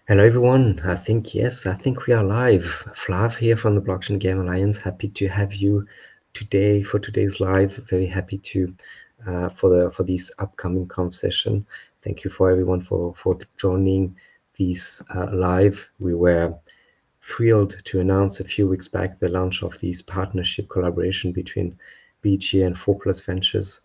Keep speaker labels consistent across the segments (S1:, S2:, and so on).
S1: Hello everyone. I think we are live. Flav here from the Blockchain Game Alliance. Happy to have you today for today's live. Very happy to for this upcoming conversation. Thank you for everyone for joining this live. We were thrilled to announce a few weeks back the launch of this partnership collaboration between BG and 4+Ventures,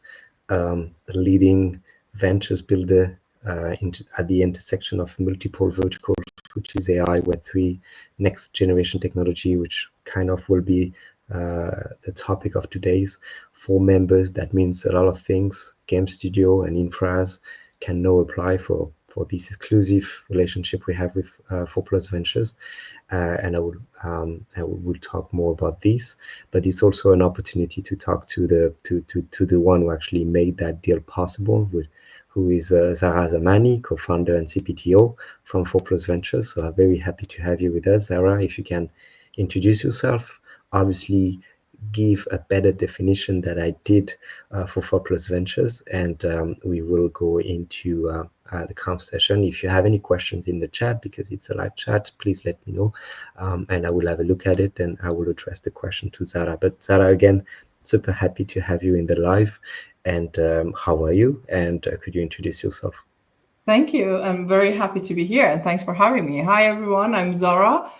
S1: a leading ventures builder at the intersection of multiple verticals, which is AI, Web3, next generation technology, which kind of will be the topic of today's. For members, that means a lot of things. Game studio and infras can now apply for this exclusive relationship we have with 4+Ventures, and I will talk more about this. But it's also an opportunity to talk to the one who actually made that deal possible, who is Zara Zamani, co-founder and CPTO from 4+Ventures. So I'm very happy to have you with us, Zara. If you can introduce yourself, obviously give a better definition that I did for 4+Ventures, and we will go into the conversation. If you have any questions in the chat, because it's a live chat, please let me know, and I will have a look at it and I will address the question to Zara. But Zara, again, super happy to have you in the live. And how are you? And could you introduce yourself?
S2: Thank you. I'm very happy to be here, and thanks for having me. Hi, everyone. I'm Zara.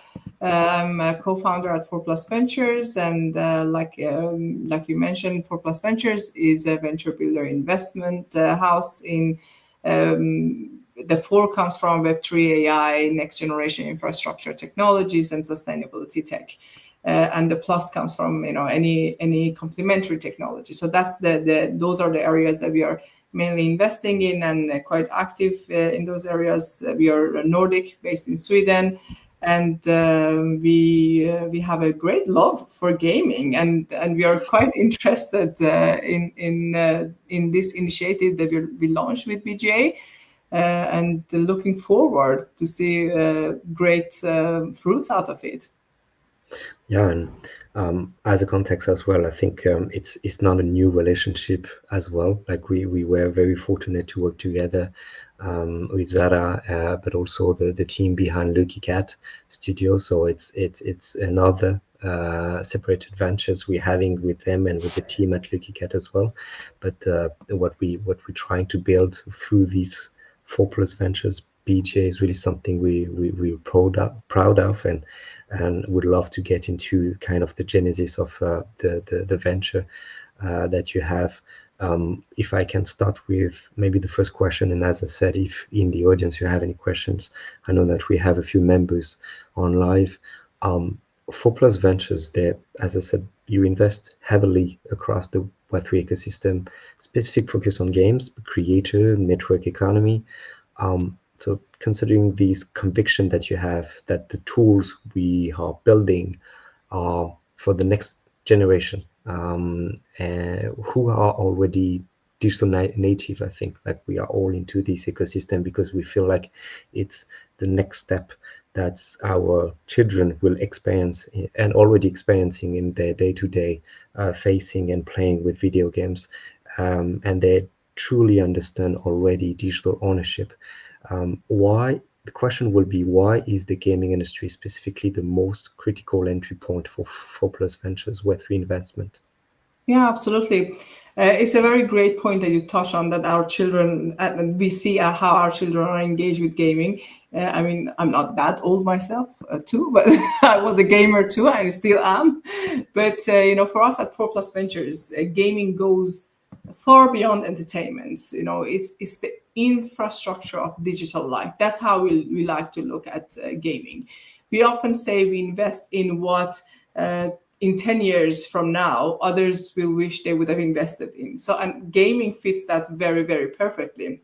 S2: I'm a co-founder at 4+Ventures, and like you mentioned, 4+Ventures is a venture builder investment house. In the 4 comes from Web3, AI, next generation infrastructure technologies, and sustainability tech. And the plus comes from any complementary technology. So that's those are the areas that we are mainly investing in, and quite active in those areas. We are Nordic, based in Sweden, and we have a great love for gaming, and we are quite interested in this initiative that we launched with BGA, and looking forward to see great fruits out of it.
S1: Yeah, and as a context as well, I think it's not a new relationship as well. Like we were very fortunate to work together with Zara, but also the team behind Lucky Cat Studio. So it's another separated ventures we're having with them and with the team at Lucky Cat as well. But what we're trying to build through these 4+Ventures BJ is really something we're proud of, and would love to get into kind of the genesis of the venture that you have. If I can start with maybe the first question, and as I said, if in the audience you have any questions, I know that we have a few members on live. 4+Ventures, there, as I said, you invest heavily across the Web3 ecosystem, specific focus on games, creator, network economy. So considering this conviction that you have that the tools we are building are for the next generation, who are already digital native, I think like we are all into this ecosystem because we feel like it's the next step that our children will experience and already experiencing in their day-to-day facing and playing with video games, and they truly understand already digital ownership. Why the question will be, why is the gaming industry specifically the most critical entry point for 4+Ventures Web3 investment?
S2: Yeah, absolutely. It's a very great point that you touch on, that our children, we see how our children are engaged with gaming. I mean, I'm not that old myself too, but I was a gamer too, and I still am. But for us at 4+Ventures, gaming goes far beyond entertainment. It's the infrastructure of digital life. That's how we like to look at gaming. We often say we invest in what in 10 years from now others will wish they would have invested in. So, and gaming fits that very, very perfectly.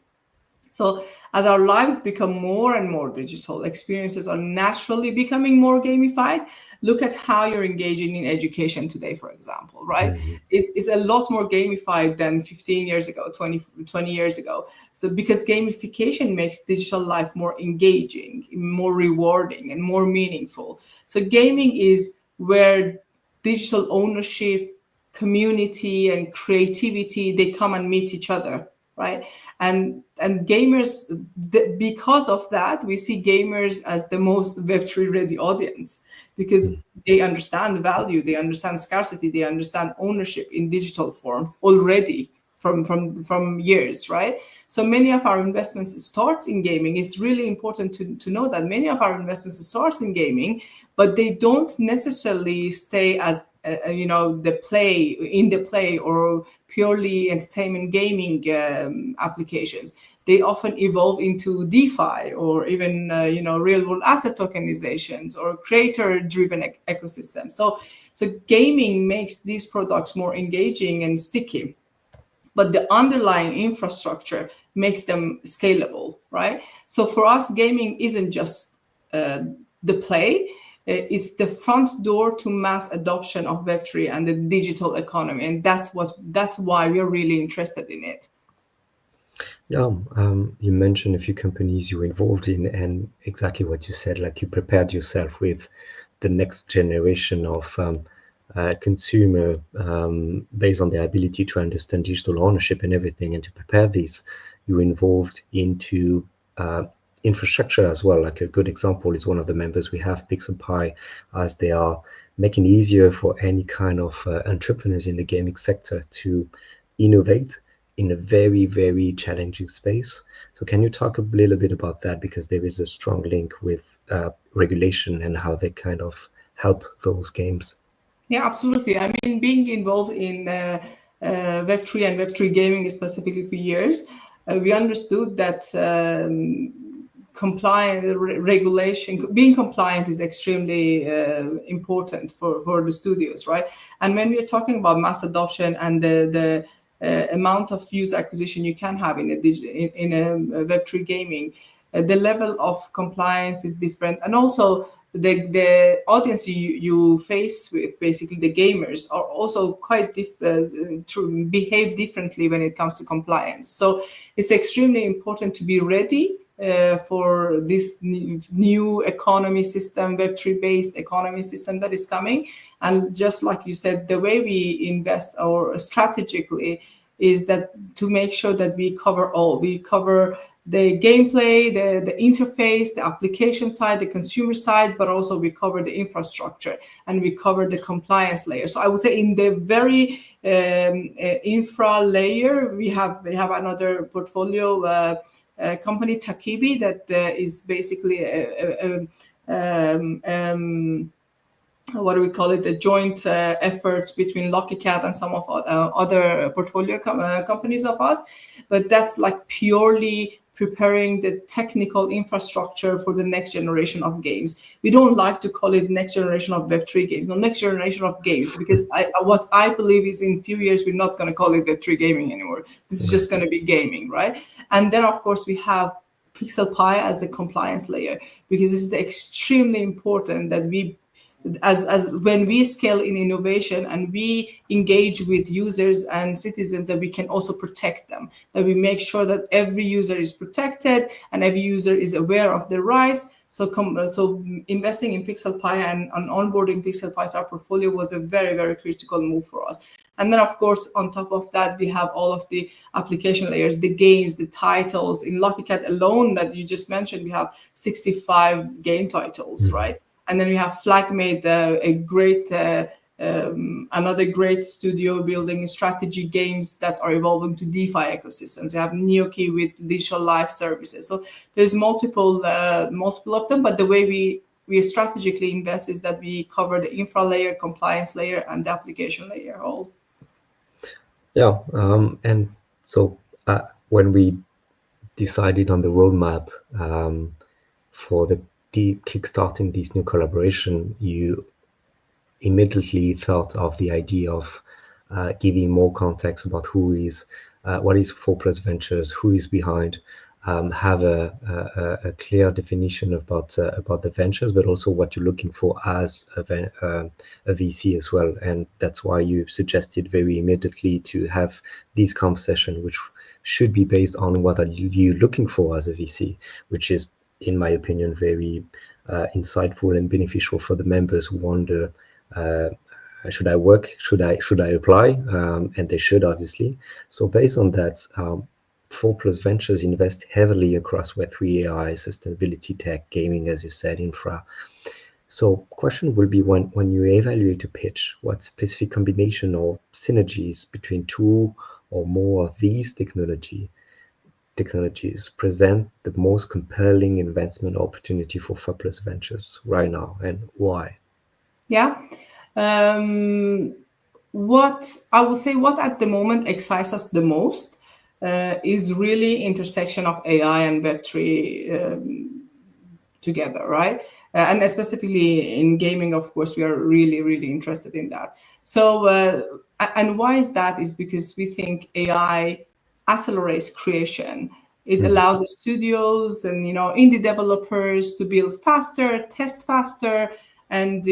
S2: So as our lives become more and more digital, experiences are naturally becoming more gamified. Look at how you're engaging in education today, for example, right?
S1: Mm-hmm.
S2: It's a lot more gamified than 15 years ago, 20 years ago. So because gamification makes digital life more engaging, more rewarding, and more meaningful. So gaming is where digital ownership, community, and creativity, they come and meet each other. right? And gamers, because of that, we see gamers as the most Web3 ready audience, because they understand value, they understand scarcity, they understand ownership in digital form already from years, right? So many of our investments start in gaming. It's really important to know that many of our investments start in gaming, but they don't necessarily stay as the play or purely entertainment gaming applications. They often evolve into DeFi or even real world asset tokenizations or creator driven ecosystems. So gaming makes these products more engaging and sticky, but the underlying infrastructure makes them scalable, right? So for us, gaming isn't just the play, it's the front door to mass adoption of Web3 and the digital economy. And that's why we're really interested in it.
S1: Yeah, you mentioned a few companies you were involved in, and exactly what you said, like you prepared yourself with the next generation of consumer based on their ability to understand digital ownership and everything. And to prepare this, you were involved into infrastructure as well. Like a good example is one of the members we have, PixelPie, as they are making it easier for any kind of entrepreneurs in the gaming sector to innovate in a very, very challenging space. So can you talk a little bit about that? Because there is a strong link with regulation and how they kind of help those games.
S2: Yeah, absolutely. I mean, being involved in Web3 and Web3 gaming specifically for years, we understood that regulation, being compliant is extremely important for the studios, right? And when we're talking about mass adoption and the amount of user acquisition you can have in a Web3 gaming, the level of compliance is different, and also the audience you face with, basically the gamers, are also quite behave differently when it comes to compliance. So it's extremely important to be ready for this new economy system, Web3 based economy system that is coming. And just like you said, the way we invest or strategically is that to make sure that we cover the gameplay, the interface, the application side, the consumer side, but also we cover the infrastructure and we cover the compliance layer. So I would say in the very infra layer, we have another portfolio company, Takibi, that is basically what do we call it? A joint effort between Lucky Cat and some of other portfolio companies of us. But that's like purely preparing the technical infrastructure for the next generation of games. We don't like to call it next generation of Web3 games, no, next generation of games, because what I believe is in a few years, we're not going to call it Web3 gaming anymore. This is just going to be gaming, right? And then, of course, we have PixelPie as a compliance layer, because this is extremely important that we, as when we scale in innovation and we engage with users and citizens, that we can also protect them, that we make sure that every user is protected and every user is aware of their rights. So investing in PixelPie and onboarding PixelPie to our portfolio was a very, very critical move for us. And then, of course, on top of that, we have all of the application layers, the games, the titles. In Lucky Cat alone that you just mentioned, we have 65 game titles, right? And then we have Flagmate, a great, another great studio building strategy games that are evolving to DeFi ecosystems. We have Neokey with digital life services. So there's multiple of them, but the way we strategically invest is that we cover the infra layer, compliance layer, and the application layer all.
S1: Yeah, and so when we decided on the roadmap for the kickstarting this new collaboration, you immediately thought of the idea of giving more context about what is 4+Ventures, who is behind, have a clear definition about the ventures, but also what you're looking for as a VC as well. And that's why you suggested very immediately to have this conversation, which should be based on what are you looking for as a VC, which is, in my opinion, very insightful and beneficial for the members who wonder, should I apply? And they should, obviously. So based on that, 4+Ventures invest heavily across Web3, AI, sustainability, tech, gaming, as you said, infra. So question will be when you evaluate a pitch, what specific combination or synergies between two or more of these technologies present the most compelling investment opportunity for 4+Ventures right now, and why?
S2: Yeah. Um, what I would say, what at the moment excites us the most is really intersection of AI and Web3 together, right? And specifically in gaming, of course, we are really, really interested in that. So, and why is that? Is because we think AI accelerates creation. It
S1: Mhm.
S2: allows the studios and indie developers to build faster, test faster, and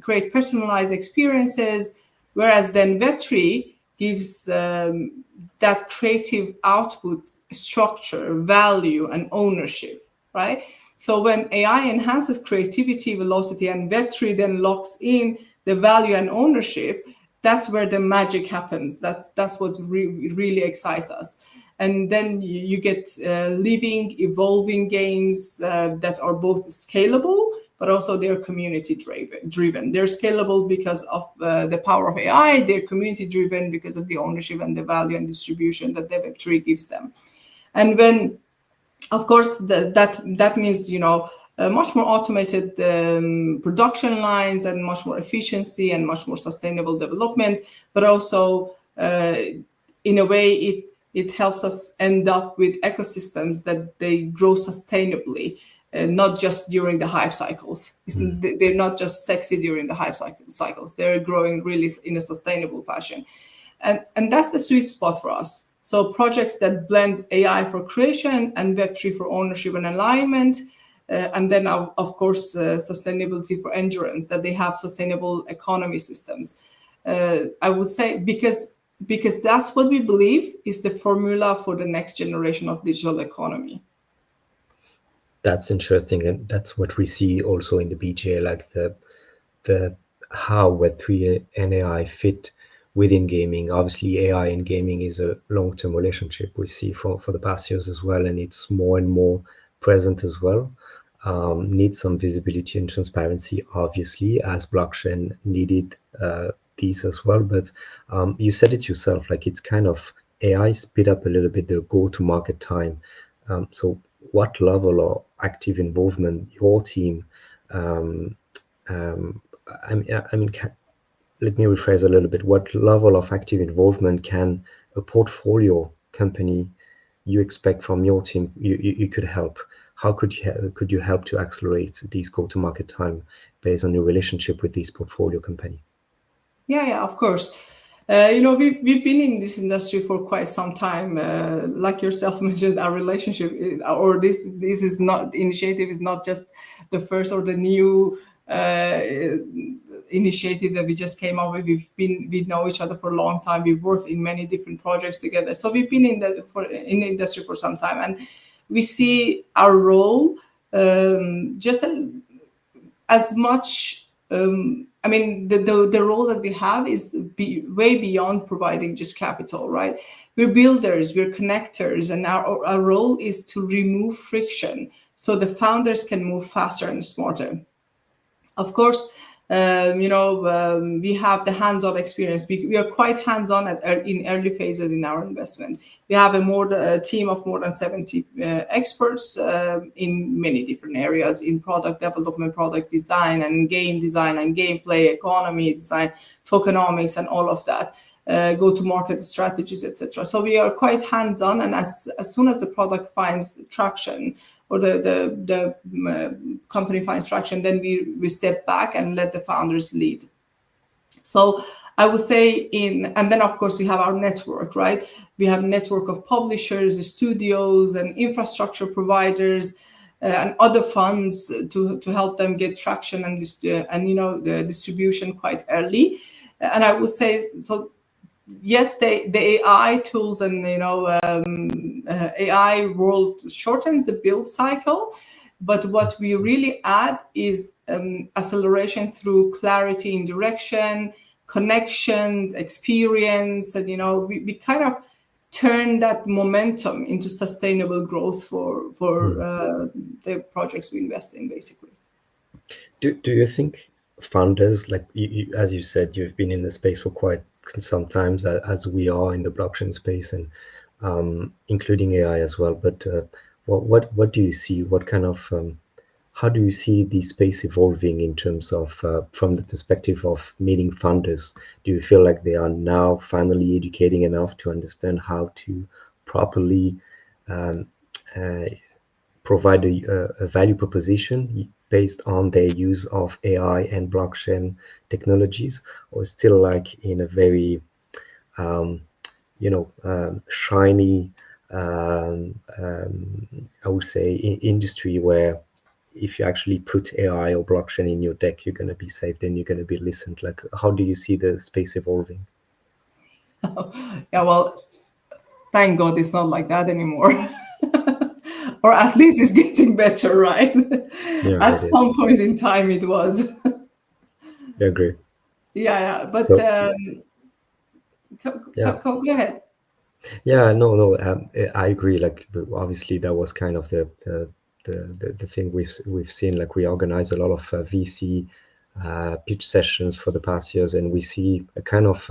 S2: create personalized experiences. Whereas then Web3 gives that creative output structure, value, and ownership, right? So when AI enhances creativity, velocity, and Web3 then locks in the value and ownership, that's where the magic happens. That's what really excites us. And then you get living, evolving games that are both scalable, but also they're community driven. They're scalable because of the power of AI. They're community driven because of the ownership and the value and distribution that the Web3 gives them. And when of course that means much more automated production lines and much more efficiency and much more sustainable development, but also in a way it helps us end up with ecosystems that they grow sustainably, not just during the hype cycles. They're not just sexy during the hype cycles. They're growing really in a sustainable fashion. And that's the sweet spot for us. So projects that blend AI for creation and Web3 for ownership and alignment, and then of course sustainability for endurance, that they have sustainable economy systems. I would say because that's what we believe is the formula for the next generation of digital economy.
S1: That's interesting, and that's what we see also in the BGA, like the how Web3 and AI fit within gaming. Obviously, AI and gaming is a long-term relationship we see for the past years as well, and it's more and more present as well. Needs some visibility and transparency, obviously, as blockchain needed these as well. But you said it yourself, like it's kind of AI speed up a little bit the go-to-market time. So what level of active involvement your team um, um, let me rephrase a little bit. What level of active involvement can a portfolio company you expect from your team you could help? How could you help to accelerate these go-to-market time based on your relationship with this portfolio company?
S2: Yeah, of course. We've been in this industry for quite some time. Like yourself mentioned, our relationship or this is not initiative is not just the first or the new initiative that we just came up with. We know each other for a long time. We've worked in many different projects together. So we've been in the industry for some time, and we see our role just as much. The role that we have is way beyond providing just capital, right? We're builders, we're connectors, and our role is to remove friction so the founders can move faster and smarter. Of course, we have the hands-on experience. We are quite hands-on in early phases in our investment. We have a team of more than 70 experts in many different areas, in product development, product design, and game design, and gameplay, economy design, tokenomics, and all of that. Go-to-market strategies, etc. So we are quite hands-on, and as soon as the product finds traction, or the company finds traction, then we step back and let the founders lead. So I would say and then of course we have our network, right? We have a network of publishers, studios, and infrastructure providers, and other funds to help them get traction and the distribution quite early. And I would say so. Yes, the AI tools and AI world shortens the build cycle, but what we really add is acceleration through clarity in direction, connections, experience, and we kind of turn that momentum into sustainable growth for the projects we invest in, basically.
S1: Do you think founders, like as you said, you've been in the space for quite some time, as we are in the blockchain space, and including AI as well. But what do you see? What kind of how do you see the space evolving in terms of from the perspective of meeting funders? Do you feel like they are now finally educating enough to understand how to properly um, uh, provide a value proposition based on their use of AI and blockchain technologies, or still like in a very um, shiny, I would say, industry where if you actually put AI or blockchain in your deck, you're going to be saved and you're going to be listened. Like, how do you see the space evolving?
S2: Yeah, well, thank God it's not like that anymore. Or at least it's getting better, right?
S1: Yeah,
S2: At
S1: it is.
S2: some point in time, it was.
S1: I agree.
S2: Yeah, yeah. But
S1: So, yeah.
S2: go ahead.
S1: Yeah, no, I agree. Like, obviously, that was kind of the thing we've seen. Like, we organize a lot of VC pitch sessions for the past years, and we see a kind of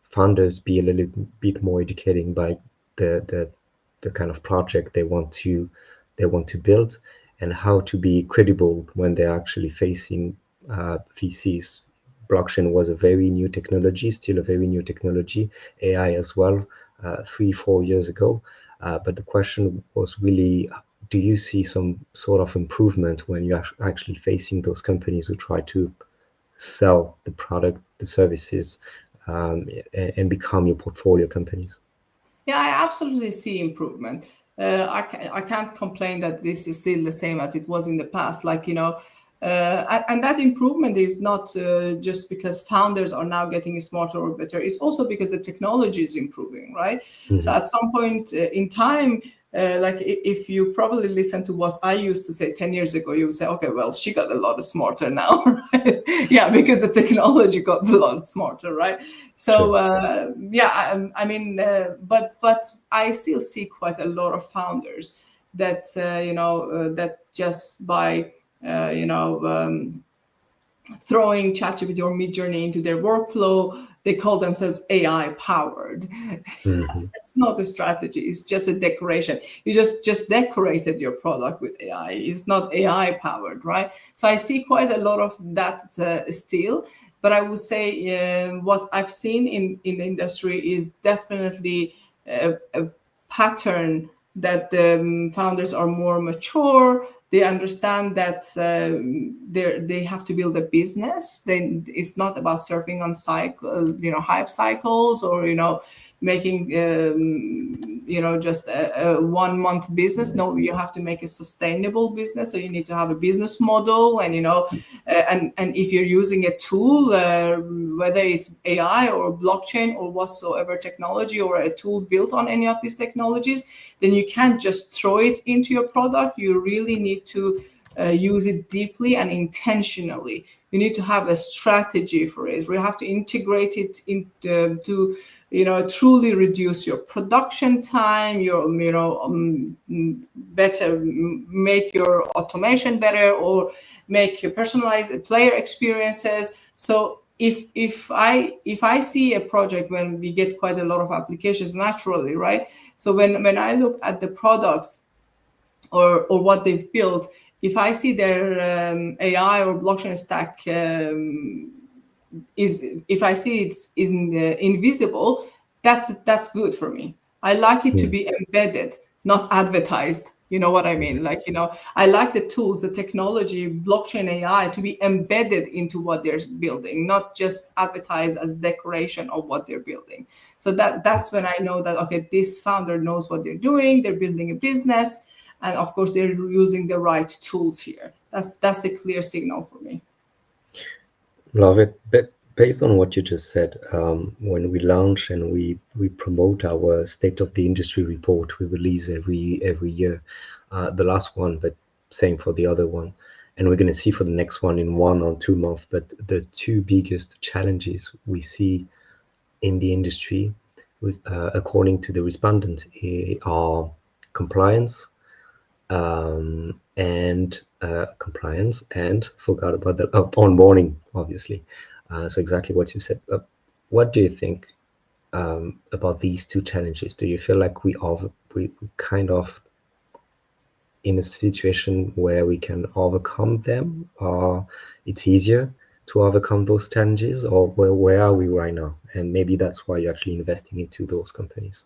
S1: founders be a little bit more educating by the kind of project they want to build, and how to be credible when they're actually facing VCs. Blockchain was a very new technology, still a very new technology, AI as well, 3, 4 years ago. But the question was really, do you see some sort of improvement when you're actually facing those companies who try to sell the product, the services, and become your portfolio companies?
S2: Yeah, I absolutely see improvement. I can't complain that this is still the same as it was in the past. Like, and that improvement is not just because founders are now getting smarter or better. It's also because the technology is improving, right? So
S1: Mm-hmm.
S2: at some point in time, like if you probably listen to what I used to say 10 years ago, you would say, okay, well, she got a lot smarter now, right? Yeah, because the technology got a lot smarter, right? So
S1: Sure.
S2: yeah, I mean, but I still see quite a lot of founders that that just by throwing ChatGPT or Midjourney into their workflow, they call themselves AI powered.
S1: Mm-hmm.
S2: It's not a strategy; it's just a decoration. You just decorated your product with AI. It's not AI powered, right? So I see quite a lot of that still. But I would say what I've seen in the industry is definitely a pattern that the founders are more mature. They understand that they have to build a business. Then it's not about surfing on hype cycles, or making just a 1 month business. No, you have to make a sustainable business. So you need to have a business model, and and if you're using a tool, whether it's AI or blockchain or whatsoever technology, or a tool built on any of these technologies, then you can't just throw it into your product. You really need to use it deeply and intentionally. You need to have a strategy for it. We have to integrate it into to truly reduce your production time, your better make your automation better, or make your personalized player experiences. So if I see a project, when we get quite a lot of applications naturally, right? So when I look at the products or what they've built, if I see their AI or blockchain stack if I see it's invisible, that's good for me. I like it to
S1: Mm.
S2: be embedded, not advertised. You know what I mean? Like, I like the tools, the technology, blockchain, AI to be embedded into what they're building, not just advertised as decoration of what they're building. So that's when I know that, okay, this founder knows what they're doing. They're building a business, and of course they're using the right tools here. That's a clear signal for me.
S1: Love it. But based on what you just said, when we launch and we promote our state of the industry report, we release every year, the last one, but same for the other one, and we're going to see for the next one in 1 or 2 months. But the two biggest challenges we see in the industry according to the respondent, are compliance, and compliance, and forgot about the onboarding, obviously. So exactly what you said. What do you think about these two challenges? Do you feel like we kind of in a situation where we can overcome them, or it's easier to overcome those challenges, or where are we right now? And maybe that's why you're actually investing into those companies.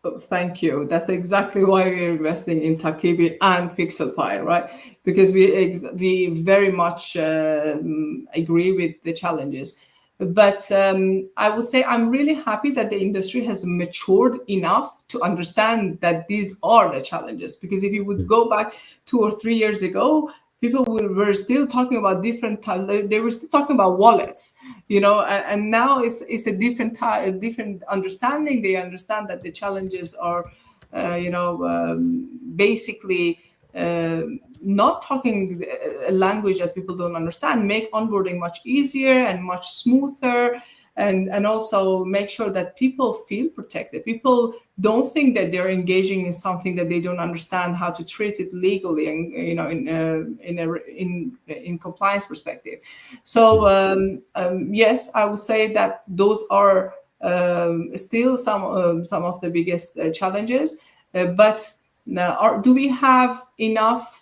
S2: Oh, thank you. That's exactly why we're investing in Takibi and PixelPie, right? Because we very much agree with the challenges. But I would say I'm really happy that the industry has matured enough to understand that these are the challenges. Because if you would go back 2 or 3 years ago, people were still talking about different types. They were still talking about wallets, and now it's a different type, a different understanding. They understand that the challenges are, basically not talking a language that people don't understand, make onboarding much easier and much smoother, and also make sure that people feel protected. People don't think that they're engaging in something that they don't understand how to treat it legally, and in compliance perspective. So yes, I would say that those are still some of the biggest challenges. But do we have enough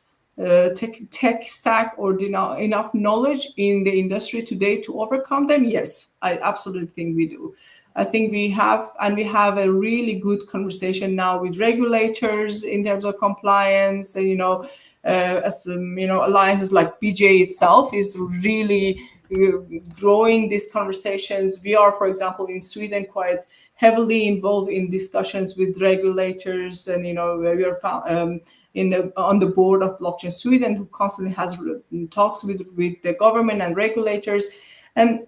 S2: tech stack or enough knowledge in the industry today to overcome them? Yes, I absolutely think we do. I think we have, and we have a really good conversation now with regulators in terms of compliance. And as alliances like BJ itself is really growing these conversations. We are, for example, in Sweden, quite heavily involved in discussions with regulators, and we are on the board of Blockchain Sweden, who constantly has talks with the government and regulators. And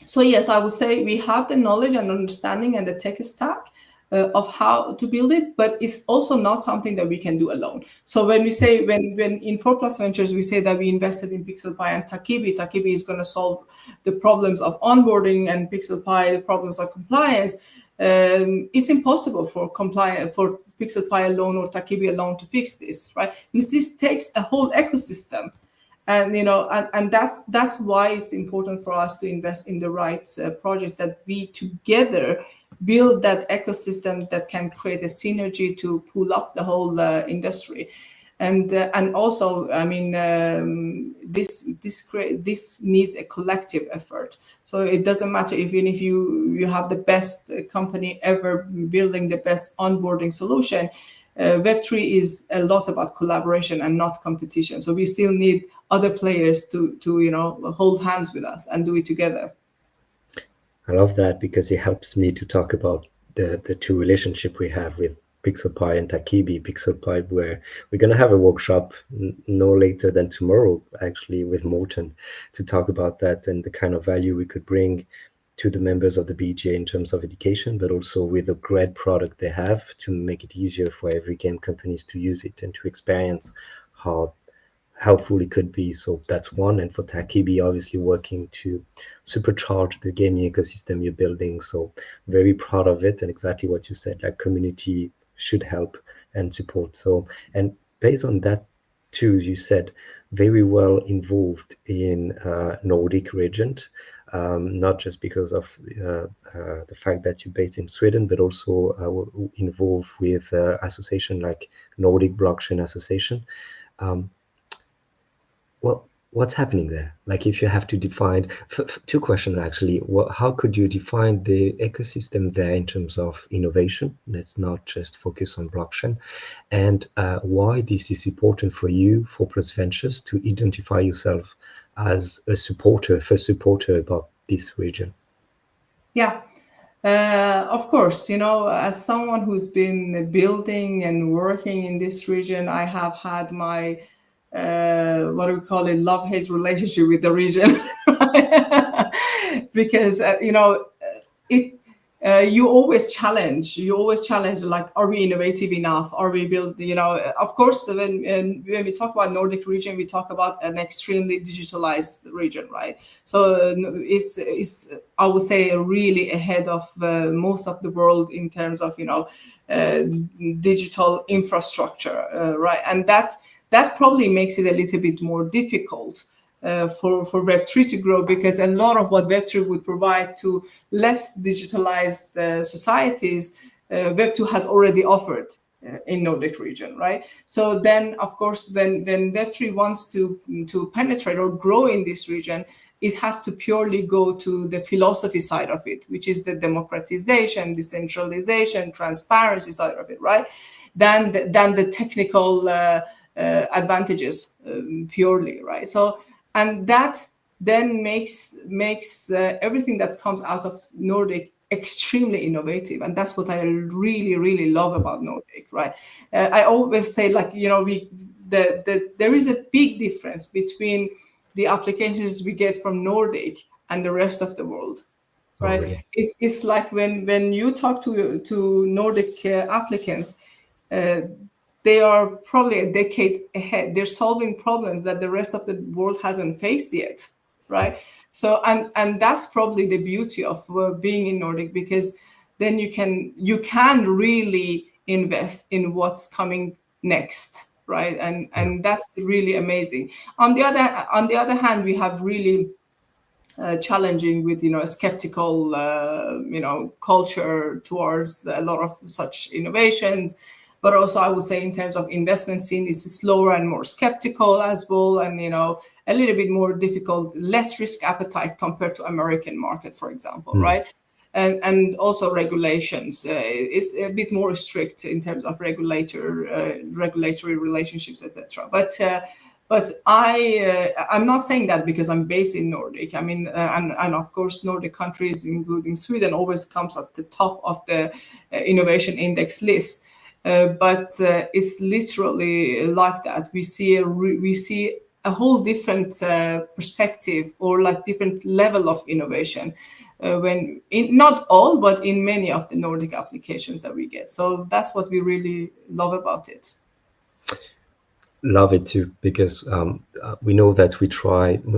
S2: so yes, I would say we have the knowledge and understanding and the tech stack of how to build it, but it's also not something that we can do alone. So when we say, when in 4+Ventures, we say that we invested in PixelPie and Takibi is going to solve the problems of onboarding, and PixelPie the problems of compliance. It's impossible for PixelPie alone or Takibi alone to fix this, right? Because this takes a whole ecosystem. And and that's why it's important for us to invest in the right project, that we together build that ecosystem that can create a synergy to pull up the whole industry. And also, I mean, this needs a collective effort. So it doesn't matter even if you have the best company ever building the best onboarding solution. Web3 is a lot about collaboration and not competition. So we still need other players to hold hands with us and do it together.
S1: I love that because it helps me to talk about the two relationship we have with PixelPie and Takibi. PixelPie, where we're going to have a workshop no later than tomorrow, actually, with Morten, to talk about that and the kind of value we could bring to the members of the BGA in terms of education, but also with the great product they have to make it easier for every game companies to use it and to experience how helpful it could be. So that's one. And for Takibi, obviously working to supercharge the gaming ecosystem you're building. So very proud of it, and exactly what you said, like community should help and support. So, and based on that too, you said very well involved in Nordic region, not just because of the fact that you're based in Sweden, but also involved with association like Nordic Blockchain Association. Well, what's happening there? Like, if you have to define two questions actually, how could you define the ecosystem there in terms of innovation? Let's not just focus on blockchain, and why this is important for you, 4+Ventures, to identify yourself as a supporter, first supporter about this region.
S2: Yeah. Of course, as someone who's been building and working in this region, I have had my what do we call it, love-hate relationship with the region. Because it you always challenge, like, are we innovative enough, are we build, of course, when we talk about Nordic region, we talk about an extremely digitalized region, right? So it's I would say really ahead of most of the world in terms of uh, digital infrastructure, right? And that probably makes it a little bit more difficult for Web3 to grow, because a lot of what Web3 would provide to less digitalized societies, Web2 has already offered in Nordic region, right? So then, of course, when Web3 wants to penetrate or grow in this region, it has to purely go to the philosophy side of it, which is the democratization, decentralization, transparency side of it, right? Than the technical advantages purely, right? So, and that then makes everything that comes out of Nordic extremely innovative, and that's what I really love about Nordic, right? I always say, like, there is a big difference between the applications we get from Nordic and the rest of the world,
S1: Oh,
S2: right?
S1: really?
S2: It's like when you talk to Nordic applicants, uh, they are probably a decade ahead. They're solving problems that the rest of the world hasn't faced yet, right? So, and that's probably the beauty of being in Nordic, because then you can really invest in what's coming next, right?
S1: Yeah.
S2: And that's really amazing. On the other hand, we have really challenging with a skeptical culture towards a lot of such innovations, but also I would say in terms of investment scene is slower and more skeptical as well, and a little bit more difficult, less risk appetite compared to American market, for example,
S1: Mm.
S2: right? And also regulations is a bit more strict in terms of regulatory relationships, etc. But I'm not saying that because I'm based in Nordic. I mean, and of course, Nordic countries, including Sweden, always comes at the top of the innovation index list. But it's literally like that. We see a whole different perspective, or like different level of innovation when in not all, but in many of the Nordic applications that we get. So that's what we really love about it.
S1: Love it too, because we know that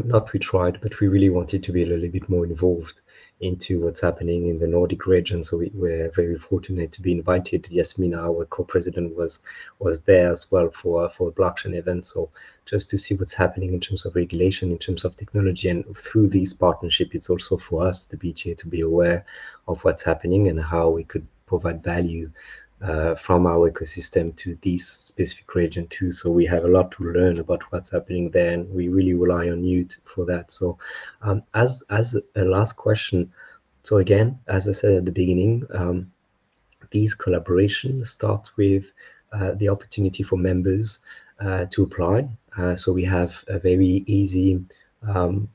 S1: not we tried, but we really wanted to be a little bit more involved into what's happening in the Nordic region. So we're very fortunate to be invited. Yasmina, our co-president, was there as well for a blockchain event. So just to see what's happening in terms of regulation, in terms of technology, and through these partnership, it's also for us, the BJ, to be aware of what's happening and how we could provide value from our ecosystem to this specific region too. So we have a lot to learn about what's happening there, and we really rely on you for that. So as a last question, so again, as I said at the beginning, these collaborations start with the opportunity for members to apply. So we have a very easy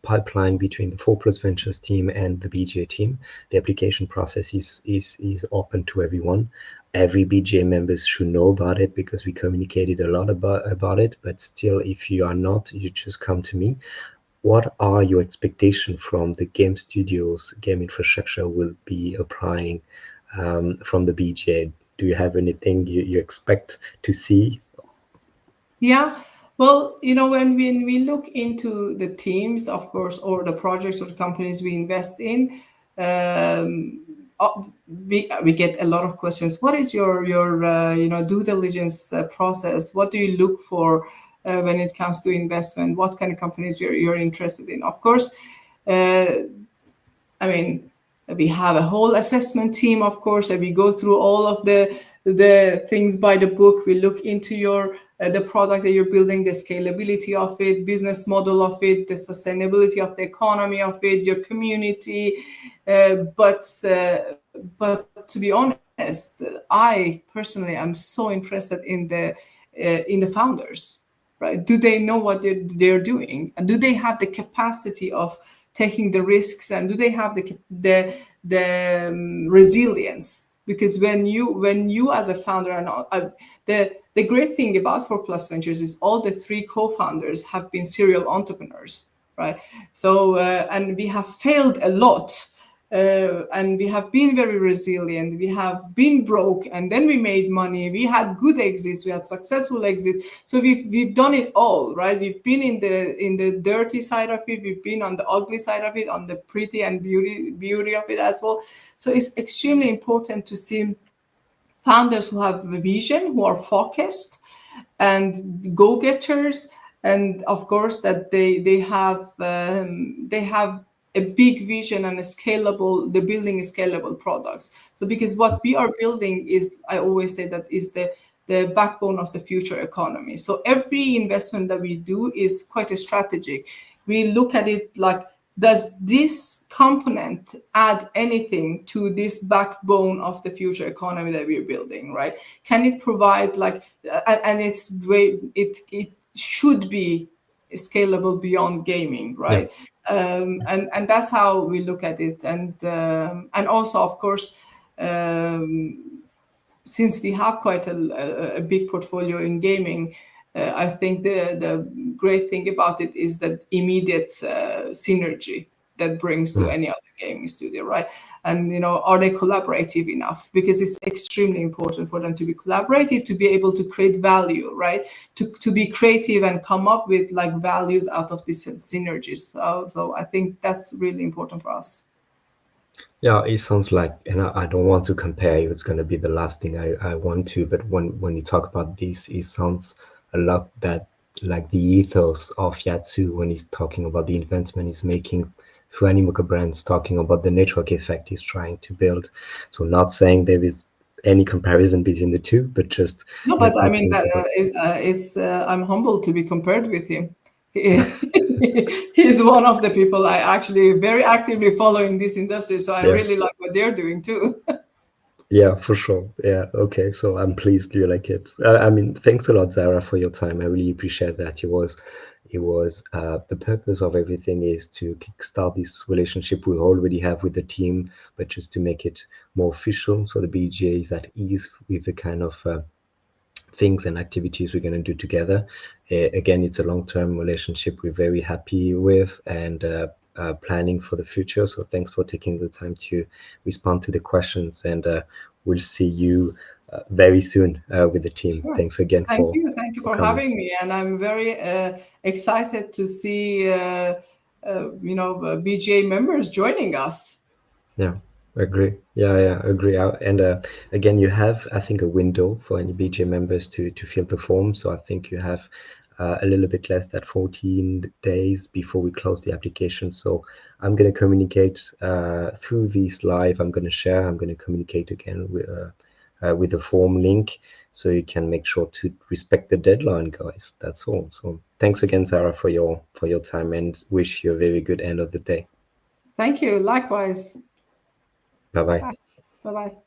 S1: pipeline between the 4+Ventures team and the BGA team. The application process is open to everyone. Every BGA members should know about it, because we communicated a lot about it. But still, if you are not, you just come to me. What are your expectations from the game studios, game infrastructure will be applying from the BGA? Do you have anything you expect to see?
S2: Yeah. Well, when we look into the teams, of course, or the projects or the companies we invest in, um, we get a lot of questions. What is your due diligence process? What do you look for when it comes to investment? What kind of companies you're interested in? Of course, uh, I mean, we have a whole assessment team, of course, and we go through all of the things by the book. We look into your the product that you're building, the scalability of it, business model of it, the sustainability of the economy of it, your community. But to be honest, I personally am so interested in the founders, right? Do they know what they're doing, and do they have the capacity of taking the risks, and do they have the resilience? Because when you as a founder, and the great thing about 4+Ventures is all the three co-founders have been serial entrepreneurs, right? So and we have failed a lot and we have been very resilient. We have been broke, and then we made money. We had good exits. We had successful exits. So we've done it all, right? We've been in the dirty side of it. We've been on the ugly side of it, on the pretty and beauty of it as well. So it's extremely important to see founders who have a vision, who are focused and go-getters, and of course that they have a big vision and a scalable, they're building scalable products. So because what we are building is, I always say, that is the backbone of the future economy. So every investment that we do is quite a strategic. We look at it like, does this component add anything to this backbone of the future economy that we're building, right? Can it provide and it should be scalable beyond gaming, right? And that's how we look at it. And also, of course, since we have quite a big portfolio in gaming, I think the great thing about it is that immediate synergy that brings to any other gaming studio, right? And are they collaborative enough? Because it's extremely important for them to be collaborative, to be able to create value, right? To be creative and come up with values out of these synergies. So I think that's really important for us.
S1: Yeah, it sounds like, and I don't want to compare you, it's going to be the last thing I want to, but when you talk about this, it sounds a lot that like the ethos of Yatsu when he's talking about the investment he's making through Animoca Brands, talking about the network effect he's trying to build. So not saying there is any comparison between the two, but just
S2: No, but I mean,
S1: things about,
S2: I'm humbled to be compared with him. He's one of the people I actually very actively follow in this industry, so I
S1: yeah.
S2: really like what they're doing too.
S1: Yeah, for sure. Yeah, okay. So I'm pleased you like it. I mean, thanks a lot, Zara, for your time. I really appreciate that. It was the purpose of everything is to kickstart this relationship we already have with the team, but just to make it more official. So the BGA is at ease with the kind of things and activities we're going to do together. Again, it's a long-term relationship we're very happy with and planning for the future. So thanks for taking the time to respond to the questions, and we'll see you very soon with the team.
S2: Sure.
S1: Thanks again
S2: Thank
S1: for
S2: you for
S1: coming.
S2: having me, and I'm very excited to see BGA members joining us.
S1: Yeah, agree. Yeah, agree. And again, you have, I think, a window for any BJ members to fill the form. So I think you have a little bit less than 14 days before we close the application. So I'm going to communicate through this live. I'm going to share. I'm going to communicate again with the form link, so you can make sure to respect the deadline, guys. That's all. So thanks again, Sarah, for your time, and wish you a very good end of the day.
S2: Thank you. Likewise.
S1: Bye bye.
S2: Bye. Bye-bye.